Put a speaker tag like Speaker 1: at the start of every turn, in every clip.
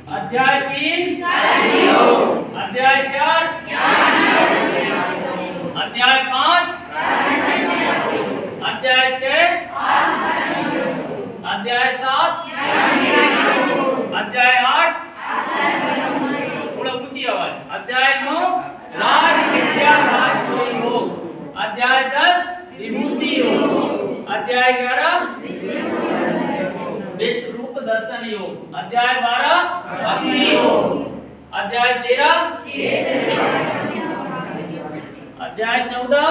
Speaker 1: अध्याय 3 अध्याय 4 अध्याय 5 अध्याय 6 अध्याय 7 अध्याय 8 थोड़ा ऊंची आवाज, अध्याय 9 राज विद्या राजगुरु योग, अध्याय 10 विभूति योग, अध्याय 11 विश्व रूप दर्शन योग, अध्याय 12 भक्ति योग, अध्याय 13 अध्याय 14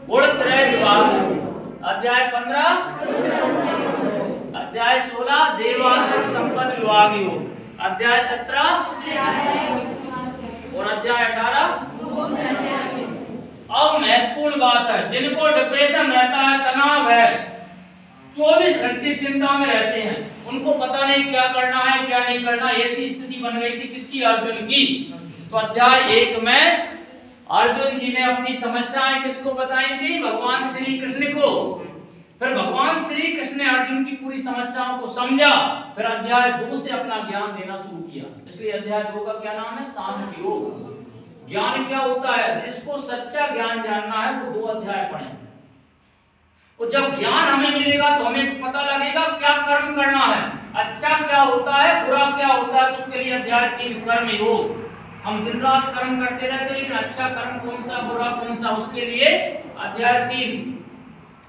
Speaker 1: गुण त्रय विभाग, अध्याय 15 अध्याय 16 देवासुर संपद विभाग योग, अध्याय 17 और अध्याय 18। अब महत्वपूर्ण बात है, जिनको डिप्रेशन रहता है, तनाव है, 24 घंटे चिंता में रहते हैं, उनको पता नहीं क्या करना है क्या नहीं करना, ऐसी स्थिति बन गई थी किसकी? अर्जुन की। तो अध्याय 1 में अर्जुन जी ने अपनी समस्याएं किसको बताई थी? भगवान श्री कृष्ण को। फिर भगवान श्री कृष्ण ने अर्जुन की पूरी समस्याओं को समझा, फिर अध्याय 2 से अपना ज्ञान देना शुरू किया। इसलिए अध्याय 2 का क्या नाम है? सांख्य योग। ज्ञान क्या होता है? जिसको सच्चा ज्ञान जानना है वो 2 अध्याय पढ़े। तो जब ज्ञान हमें मिलेगा तो हमें पता लगेगा क्या कर्म करना है, अच्छा क्या होता है, बुरा क्या होता है। तो उसके लिए अध्याय 3 कर्म योग। हम दिन रात कर्म करते रहते हैं, लेकिन अच्छा कर्म कौन सा, बुरा कौन सा, उसके लिए अध्याय 3।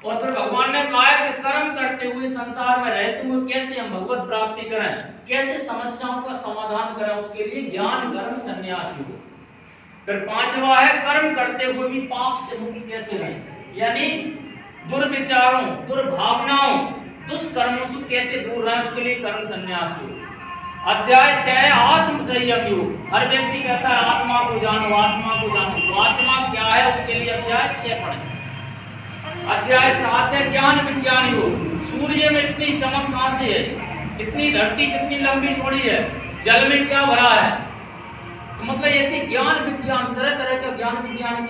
Speaker 1: और फिर भगवान ने कहा है कि कर्म करते हुए संसार में रहते हुए कैसे हम भगवत प्राप्ति करें, कैसे समस्याओं का समाधान करें, उसके लिए ज्ञान कर्म संन्यास योग। फिर 5वां है कर्म करते हुए भी पाप से मुक्त कैसे रहें, यानी दुर्विचारों, दुर्भावनाओं, दुष्कर्मों से कैसे दूर रहें, उसके लिए कर्म संन्यास योग। अध्याय 6 आत्म संयम योग। हर व्यक्ति कहता है आत्मा को जानो, आत्मा को जानो, तो आत्मा क्या है उसके लिए अध्याय 6 पढ़ें। अध्याय 7 है ज्ञान विज्ञान योग। सूर्य में इतनी चमक कहां से है, इतनी धरती कितनी लंबी थोड़ी है, जल में क्या भरा है, तो मतलब ऐसे ज्ञान विज्ञान, तरह तरह का ज्ञान विज्ञान